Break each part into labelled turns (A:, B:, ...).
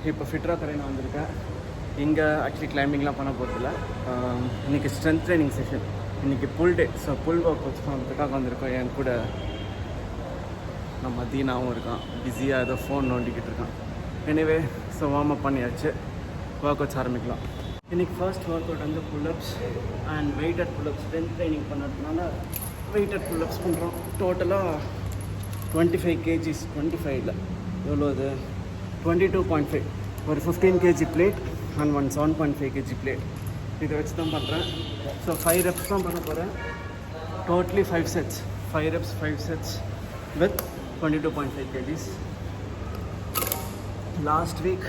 A: இப்போ ஃபிட்ரா தரேன் வந்திருக்கேன். இங்கே ஆக்சுவலி கிளைம்பிங்லாம் பண்ண போகிறதில்ல. இன்றைக்கி ஸ்ட்ரென்த் ட்ரைனிங் செஷன். இன்றைக்கி புல் டே. ஸோ புல் ஒர்க் அவுட்ஸ் பண்ணுறதுக்காக வந்திருக்கோம். என் கூட நம்ம தீனாவும் இருக்கான். பிஸியாக ஏதோ ஃபோன் நோண்டிக்கிட்டு இருக்கான். எனிவே ஸோ வார்ம் அப் பண்ணியாச்சு. ஒர்க் அவுட்ஸ் ஆரம்பிக்கலாம். இன்றைக்கி first workout pullups and weighted pullups. Strength training பண்ணுறதுனால வெயிட்டட் புல்லப்ஸ் பண்ணுறோம். டோட்டலாக 25 kgs. 25 இல்லை, எவ்வளோ அது, 22.5. ஒரு 15 kg plate and 7.5 kg plate. இதை வச்சு தான் பண்ணுறேன். ஸோ 5 reps தான் பண்ண போகிறேன். Totally 5 sets. 5 reps 5 sets with 22.5 kgs. Last week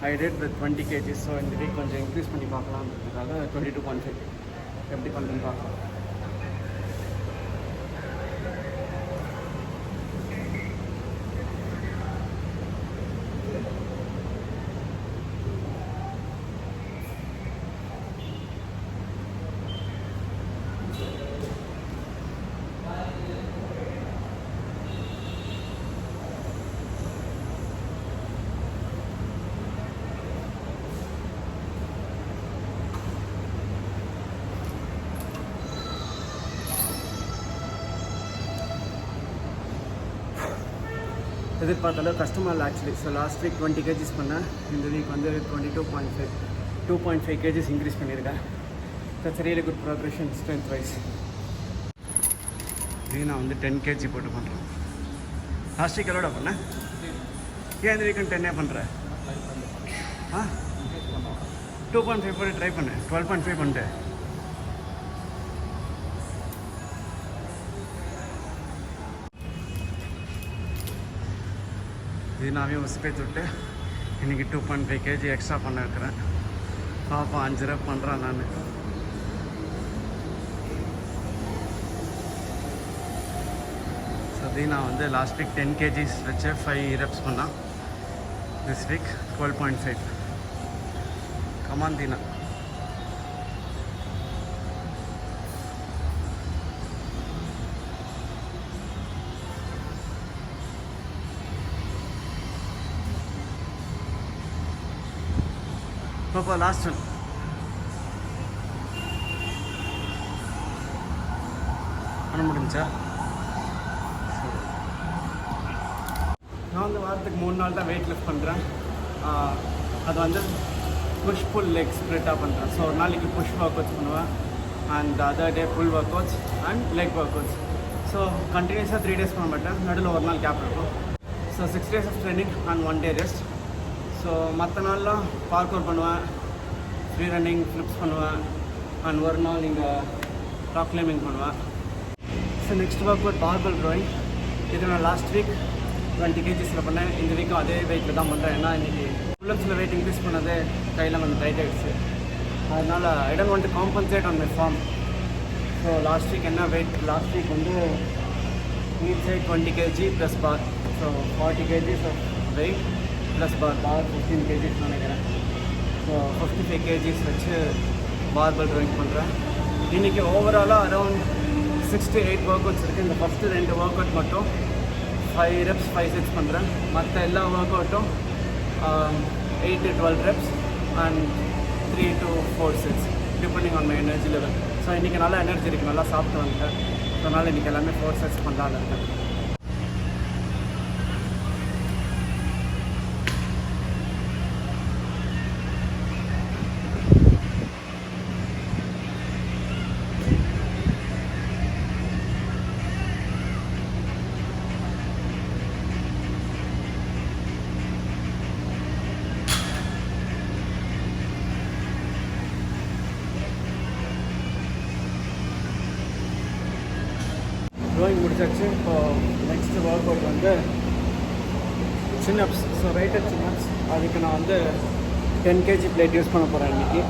A: I did with 20 kgs. So இந்த வீக் கொஞ்சம் இன்க்ரீஸ் பண்ணி பார்க்கலாம்ன்றதுக்காக 22.5 எப்படி பண்ணுறேன்னு பார்க்கலாம். எதிர்பார்த்தாலும் கஷ்டமாக இல்லை actually. So last week 20 kgs பண்ணேன். இந்த வீக் வந்து 2.5 kgs இன்க்ரீஸ் பண்ணியிருக்கேன். That's really good progression strength wise. இது நான் வந்து 10 kg போட்டு பண்ணுறேன். லாஸ்ட் வீக் எவ்வளோ பண்ணேன்? ஏன் இந்த வீக் 10 பண்ணுறேன்? 2.5 போட்டு ட்ரை பண்ணேன். 12.5 பண்ணிட்டேன். இது நானே உசுப்பேத்து விட்டு இன்றைக்கி 2.5 kg எக்ஸ்ட்ரா பண்ண இருக்கிறேன். பாப்பா 5 rep பண்ணுறேன் நான். ஸோ நான் வந்து லாஸ்ட் வீக் 10 kgs வச்சு 5 reps பண்ணால். This week 12.5. கமான் தீனா. பாப்பா லாஸ்ட் ஒன். பண்ண முடிஞ்சா? நான் வந்து வாரத்துக்கு 3 நாள் தான் வெயிட் லிஃப்ட் பண்ணுறேன். அது வந்து புஷ் புல் லெக் ஸ்ப்ளிட்டாக பண்ணுறேன். ஸோ ஒரு நாளைக்கு புஷ் ஒர்க் அவுட்ஸ் பண்ணுவேன் and other day pull workouts and leg workouts. So கண்டினியூஸாக 3 days பண்ண மாட்டேன். நடுவில் ஒரு நாள் கேப் இருக்கும். So 6 days off training and 1 day rest. So மற்ற நாள்லாம் பார்க் அவுட் பண்ணுவேன், ஃப்ரீ ரன்னிங், ஃப்ளிப்ஸ் பண்ணுவேன் அண்ட் ஒரு நாள் இங்கே ராக் கிளைம்பிங் பண்ணுவேன். So next workout barbell rowing. இது நான் லாஸ்ட் வீக் 20 kgsல பண்ணேன். இந்த வீக்கும் அதே வெயிட்டில் தான் பண்ணுறேன். ஏன்னா இன்றைக்கி புல்லப்ஸில் வெயிட் இன்க்ரீஸ் பண்ணது கையில் கொஞ்சம் டைட் ஆகிடுச்சு. அதனால் I don't want to compensate on my form. So last week என்ன வெயிட்? லாஸ்ட் வீக் வந்து each side 20 kg plus bar. So 40 kgs of weight plus bar 15 kgs நினைக்கிறேன். ஸோ 55 kgs வச்சு barbell rowing பண்ணுறேன். இன்றைக்கி ஓவராலாக around 6 to 8 work outs இருக்குது. இந்த first 2 work out மட்டும் 5 reps 5 sets பண்ணுறேன். மற்ற எல்லா ஒர்க் அவுட்டும் 8 to 12 reps and 3 to 4 sets depending on my energy level. So இன்றைக்கி நல்லா எனர்ஜி இருக்குது, நல்லா சாப்பிட்டு வந்துட்டேன். ஸோ அதனால் இன்றைக்கி எல்லாமே 4 sets பண்ணலான்னு இருக்கேன். ரோயிங் முடிச்சாச்சு. இப்போ நெக்ஸ்ட் ஒர்க் அவுட் வந்து சின்னப்ஸ். So weighted சின்னப்ஸ். அதுக்கு நான் வந்து 10 kg பிளேட் யூஸ் பண்ண போகிறேன் இன்றைக்கி.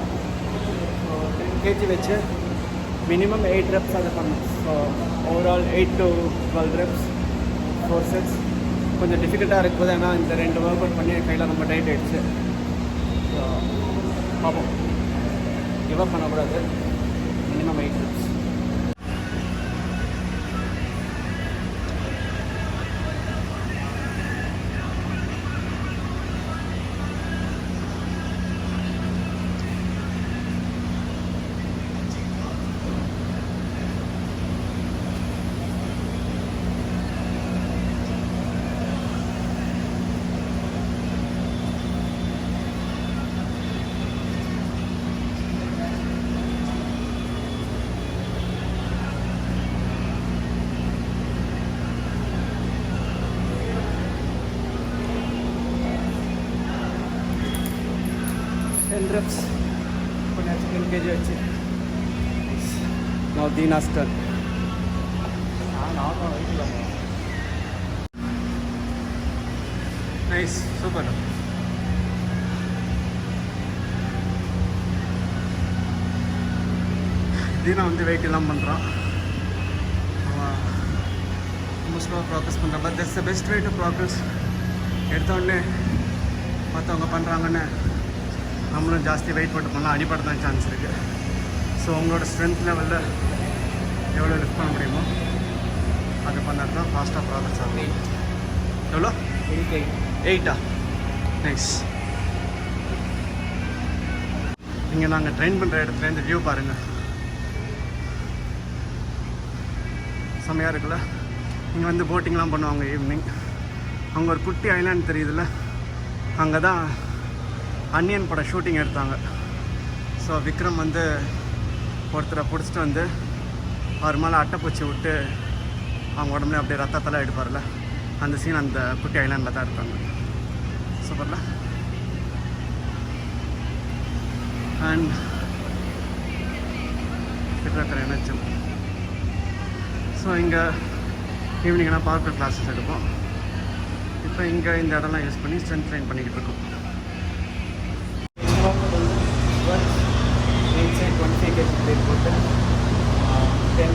A: ஸோ 10 kg வச்சு மினிமம் 8 reps அதை பண்ணேன். So overall 8 to 12 reps 4 sets. கொஞ்சம் டிஃபிகல்ட்டாக இருக்கும்போது, ஏன்னா இந்த 2 ஒர்க் அவுட் பண்ணி கையில் ரொம்ப டைட் ஆகிடுச்சு. ஸோ பார்ப்போம், கிவ் அப் பண்ணக்கூடாது. Minimum 8 reps. 10 reps. Put 10 kg வச்சு. Now Dina's turn. Nice, super. Dina வந்து வெயிட் எல்லாம் பண்ணுறான். அவன் ரொம்ப ஸ்லோவாக ப்ராக்ரஸ் பண்ணுறான். But that's the best way to progress. எடுத்தோடனே மற்றவங்க பண்ணுறாங்கன்னு நம்மளும் ஜாஸ்தி வெயிட் போட்டு பண்ணால் அடிப்பட தான் சான்ஸ் இருக்குது. ஸோ உங்களோட ஸ்ட்ரென்த் லெவலில் எவ்வளோ லிஃப்ட் பண்ண முடியுமோ அது பண்ணால் தான் ஃபாஸ்ட்டாக ப்ராக்ரஸ் ஆகும். எவ்வளோ? 8. நைஸ். இங்கே நாங்கள் ட்ரெயின் பண்ணுற இடத்துலேருந்து வியூ பாருங்கள், செம்மையாக இருக்குல்ல. இங்கே வந்து போட்டிங்லாம் பண்ணுவாங்க ஈவினிங். அங்கே ஒரு குட்டி ஐலாண்ட் தெரியுதுல்ல, அங்கே தான் அன்னியன் படம் ஷூட்டிங் எடுத்தாங்க. ஸோ விக்ரம் வந்து ஒருத்தரை பிடிச்சிட்டு வந்து அவர் மேலே அட்டைப்பூச்சி விட்டு அவங்க உடம்புல அப்படியே ரத்தத்தெல்லாம் எடுப்பார்ல, அந்த சீன் அந்த குட்டி ஐலாண்டில் தான் எடுத்தாங்க. சூப்பர்ல. அண்ட் கிட்டத்தட்ட எனர்ஜம். ஸோ இங்கே ஈவினிங்னா பார்க்கர் கிளாஸஸ் எடுப்போம். இப்போ இங்கே இந்த இடம்லாம் யூஸ் பண்ணி ஸ்ட்ரென்த் ட்ரெயின் பண்ணிக்கிட்டு இருக்கோம். 25 kg போட்டு 10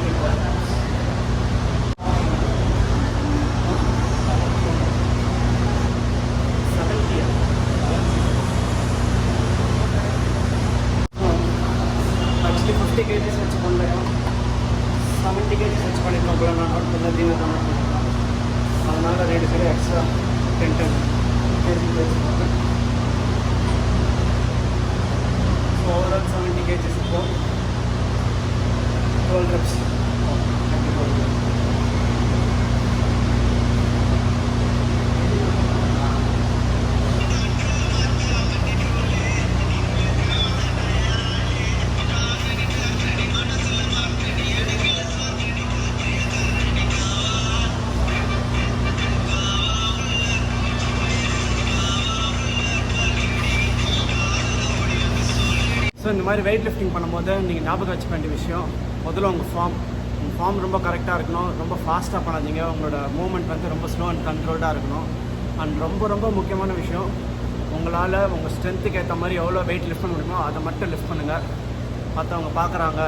A: ஆக்சுவலி 50 kg வச்சு பண்ணலாம், 70 kg வச்சு பண்ணியிருக்கோம். கூட நான் நோட் பண்ண தீனா தான் நோட் பண்ணியிருக்கோம். அதனால் 2 பேர் எக்ஸ்ட்ரா 10 kg வச்சுருக்காங்க. ஸோ ஓவரால் 70 kg இருக்கும். 12 reps. ஸோ இந்த மாதிரி வெயிட் லிஃப்டிங் பண்ணும்போது நீங்கள் ஞாபகம் வச்சுக்க வேண்டிய விஷயம், முதல்ல உங்கள் ஃபார்ம் ரொம்ப கரெக்டாக இருக்கணும். ரொம்ப ஃபாஸ்ட்டாக பண்ணாதீங்க. உங்களோட மூவ்மெண்ட் வந்து ரொம்ப ஸ்லோ அண்ட் கண்ட்ரோல்டாக இருக்கணும். அண்ட் ரொம்ப முக்கியமான விஷயம், உங்களால் உங்கள் ஸ்ட்ரென்த்துக்கு ஏற்ற மாதிரி எவ்வளோ வெயிட் லிஃப்ட் பண்ண முடியுமோ அதை மட்டும் லிஃப்ட் பண்ணுங்கள். மற்றவங்க பார்க்குறாங்க,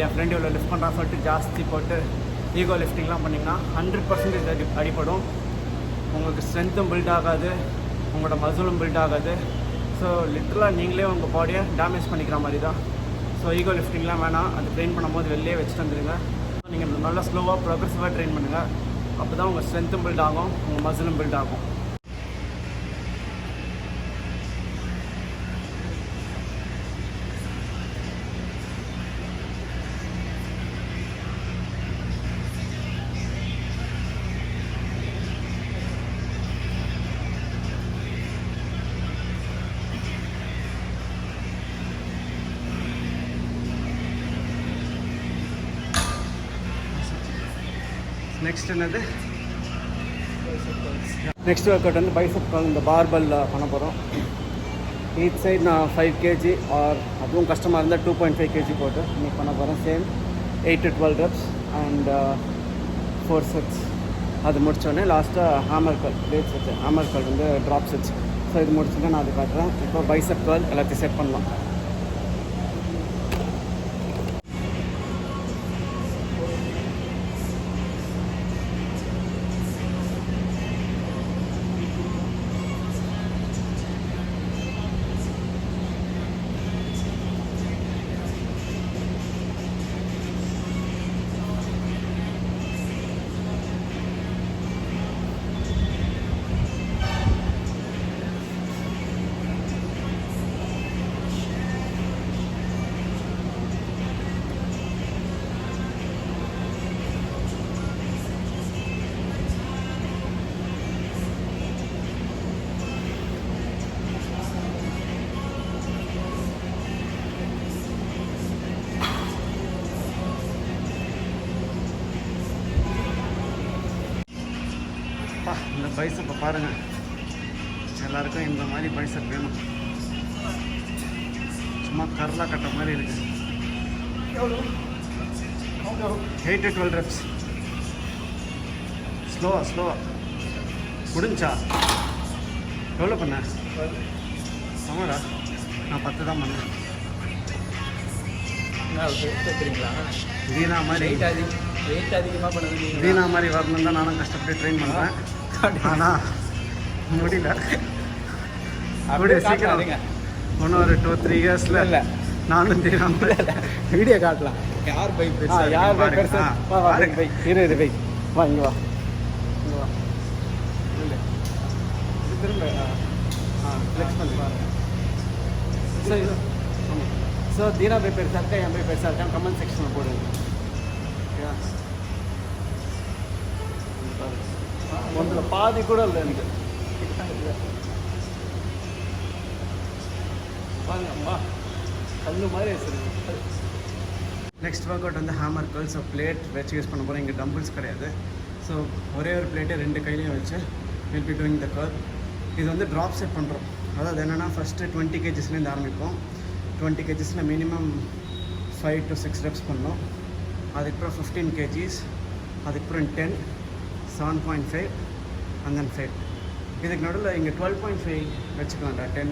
A: என் ஃப்ரெண்டு இவ்வளோ லிஃப்ட் பண்ணுறான்னு சொல்லிட்டு ஜாஸ்தி போட்டு ஈகோ லிஃப்டிங்லாம் பண்ணிங்கன்னா 100% அடிப்படும். உங்களுக்கு ஸ்ட்ரென்த்தும் பில்ட் ஆகாது, உங்களோட மசிலும் பில்ட் ஆகாது. ஸோ லிட்டரலாக நீங்களே உங்கள் பாடியை டேமேஜ் பண்ணிக்கிற மாதிரி தான். ஸோ ஈகோ லிஃப்டிங்லாம் வேணாம். அது ட்ரெயின் பண்ணும்போது வெளியே வச்சுட்டு வந்துடுங்க. நீங்கள் நல்லா ஸ்லோவாக ப்ரோக்ரெசிவாக ட்ரெயின் பண்ணுங்கள். அப்போ தான் உங்கள் ஸ்ட்ரென்த்தும் பில்ட் ஆகும், உங்கள் மசிலும் பில்ட் ஆகும். நெக்ஸ்ட் என்னது? நெக்ஸ்ட் ஒர்க் அவுட் வந்து பைசெப் கர்ல். இந்த பார்பல் பண்ண போகிறோம். ஈச் சைட் நான் 5 kg ஆர் அதுவும் கஷ்டமாக இருந்தால் 2.5 kg போட்டு இன்னைக்கு பண்ண போகிறேன். Same 8 to 12 reps and 4 sets. அது முடித்தோடனே லாஸ்ட்டாக ஹேமர் கர்ல், பிளேட்ஸ் வச்சு ஹேமர் கர்ல் வந்து ட்ராப் செட்ஸ். ஸோ இது முடிச்சுட்டு நான் அது காட்டுறேன். இப்போ பைசெப் கர்ல் எல்லாத்தையும் செட் பண்ணலாம். இந்த பைசப்பை பாருங்கள், எல்லாருக்கும் இந்த மாதிரி பைசப் வேணும். சும்மா கரலா கட்ட மாதிரி இருக்கு. 8 to 12 reps. ஸ்லோவா முடிஞ்சா எவ்வளோ பண்ண? ஆமாடா, நான் 10 தான் பண்ணேன். தீனா மாதிரி தீனா மாதிரி வரணும் தான் நானும் கஷ்டப்பட்டு ட்ரெயின் பண்ணுறேன். ஆனால் முடியல. அப்படியே சீக்கிரம் இன்னும் ஒரு 2-3 இயர்ஸில் இல்லை நானும் தீனா வீடியோ காட்டலாம். யார் பை பெருசா யார் பை பெருசா பை இரு பை வா இங்கே வா இங்கே வா இல்லை திரும்ப ஃப்ளெக்ஸ் பண்ணி சரி. ஆமாம். ஸோ தீனா பை பெருசாக இருக்கா என் பை பெருசாக இருக்கா கமெண்ட் செக்ஷனில் போடுங்க. ஒன்றில் பாதி கூட இல்லை எனக்கு. வாங்கம்மா கல்லு மாதிரி வச்சுருக்கு. நெக்ஸ்ட் ஒர்க் அவுட் வந்து ஹேமர் கர்ல். ஸோ பிளேட் வச்சு யூஸ் பண்ண போகிறோம். இங்கே டம்பிள்ஸ் கிடையாது. ஸோ ஒரே ஒரு பிளேட்டை 2 கையிலையும் வச்சு will be doing the curl. இது வந்து ட்ராப் செட் பண்ணுறோம். அதாவது என்னென்னா ஃபஸ்ட்டு 20 kgsலேருந்து ஆரம்பிப்போம். 20 kgsல மினிமம் 5 to 6 ரெப்ஸ் பண்ணோம். அதுக்கப்புறம் 15 kgs, அதுக்கப்புறம் 10, 7.5 and then 5. இதுக்கு நடுவில் இங்கே 12.5 வச்சுக்கலாம்டா. 10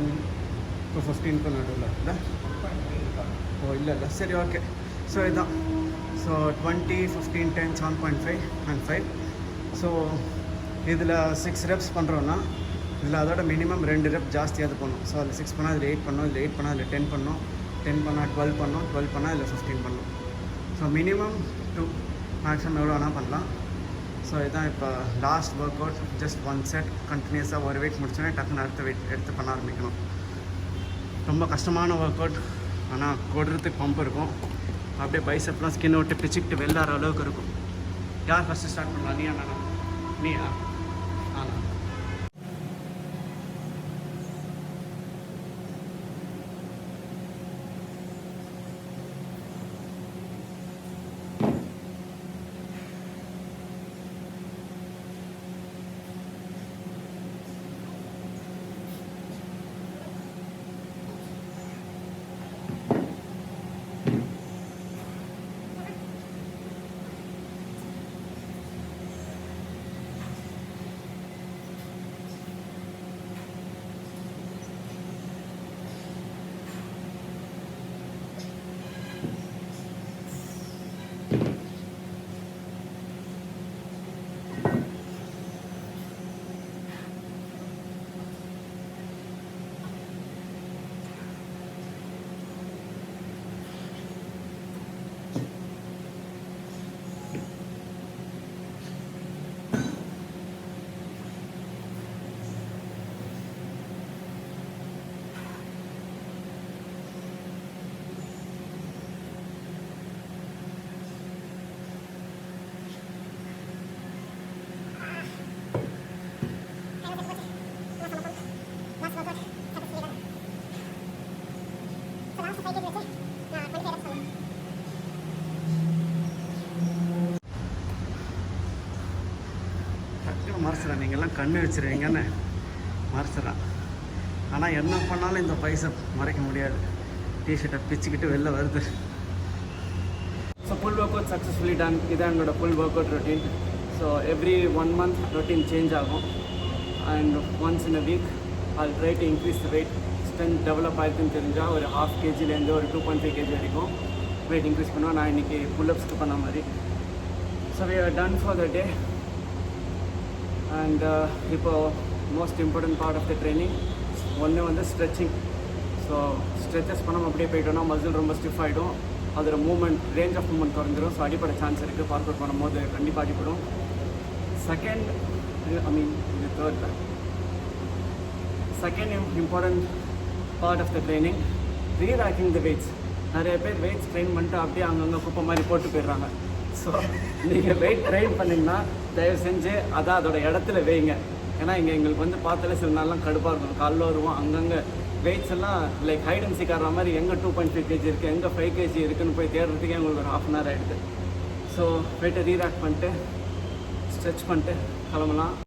A: to 15 நடுவில் இல்லை. ஓ இல்லை சரி ஓகே. ஸோ இதுதான். So 20, 15, 10, 7.5 and 5. ஸோ இதில் 6 ரெப்ஸ் பண்ணுறோன்னா இதில் அதோட மினிமம் 2 ரெப் ஜாஸ்தியாக பண்ணணும். ஸோ அதில் 6 பண்ணால் அதில் 8 பண்ணோம், இதில் 8 பண்ணால் அதில் 10 பண்ணோம், 10 பண்ணால் 12 பண்ணோம், 12 பண்ணால் இதில் 15 பண்ணோம். ஸோ மினிமம் 2, மேக்ஸிமம் எவ்வளோ வேணால் பண்ணலாம். ஸோ இதுதான் இப்போ last work out. Just 1 set கண்டினியூஸாக ஒரு வெயிட் முடிச்சோன்னே டக்குன்னு அடுத்த வெயிட் எடுத்து பண்ண ஆரம்பிக்கணும். ரொம்ப கஷ்டமான ஒர்க் அவுட். ஆனால் கொடுறதுக்கு பம்ப் இருக்கும். அப்படியே பைசப்லாம் ஸ்கின் விட்டு பிச்சுக்கிட்டு வெள்ளார அளவுக்கு இருக்கும். யார் ஃபஸ்ட்டு ஸ்டார்ட் பண்ணலாம்? நீயா நானா? நீயா? ஆனா மறைச்சிடறேன். நீங்கள்லாம் கண்ணு வச்சுருவீங்கன்னு மறைச்சிடறேன். ஆனால் என்ன பண்ணாலும் இந்த பைசப் மறைக்க முடியாது. டிஷர்ட்டை பிச்சுக்கிட்டு வெளில வருது. So full workout successfully done. இதான் என்னோடய full workout routine. So every 1 month routine change ஆகும். And once in a week I'll try to increase the weight. Strength develop ஆகிருக்குன்னு தெரிஞ்சால் ஒரு 1/2 kgலேருந்து ஒரு 2.5 kg வரைக்கும் வெயிட் இன்க்ரீஸ் பண்ணுவேன். நான் இன்றைக்கி புல்லப்ஸ்க்கு பண்ண மாதிரி. So we are done for the day. And இப்போ most important part of the training ஒன்று வந்து ஸ்ட்ரெச்சிங். ஸோ ஸ்ட்ரெச்சஸ் பண்ணாமல் அப்படியே போயிட்டோன்னா மசில் ரொம்ப ஸ்டிஃப் ஆகிடும். அதோட மூமெண்ட் ரேஞ்ச் ஆஃப் மூமெண்ட் குறைஞ்சிரும். ஸோ அடிப்படை சான்ஸ் இருக்குது. பார்க் அவுட் பண்ணும்போது கண்டிப்பாக அடிப்படும். செகண்ட் இது third second important part of the training reracking the weights. நிறைய பேர் வெயிட்ஸ் ட்ரெயின் பண்ணிட்டு அப்படியே அங்கங்கே குப்பை மாதிரி போட்டு போயிடுறாங்க. ஸோ நீங்கள் வெயிட் ட்ரெயின் பண்ணிங்கன்னா தயவு செஞ்சு அதான் அதோட இடத்துல வைங்க. ஏன்னா இங்கே எங்களுக்கு வந்து பார்த்தாலே சில நாள்லாம் கடுப்பாக இருக்கும். காலைல வருவோம், அங்கங்கே வெயிட்ஸ் எல்லாம் லைக் ஹைட் அண்ட் சீக் ஆடுற மாதிரி எங்கே 2.5 kg இருக்குது, எங்கே 5 kg இருக்குதுன்னு போய் தேடுறதுக்கே எங்களுக்கு ஒரு 1/2 hour ஆகிடுது. ஸோ வெயிட்டை ரீராக் பண்ணிட்டு ஸ்ட்ரெச் பண்ணிட்டு கிளம்பலாம்.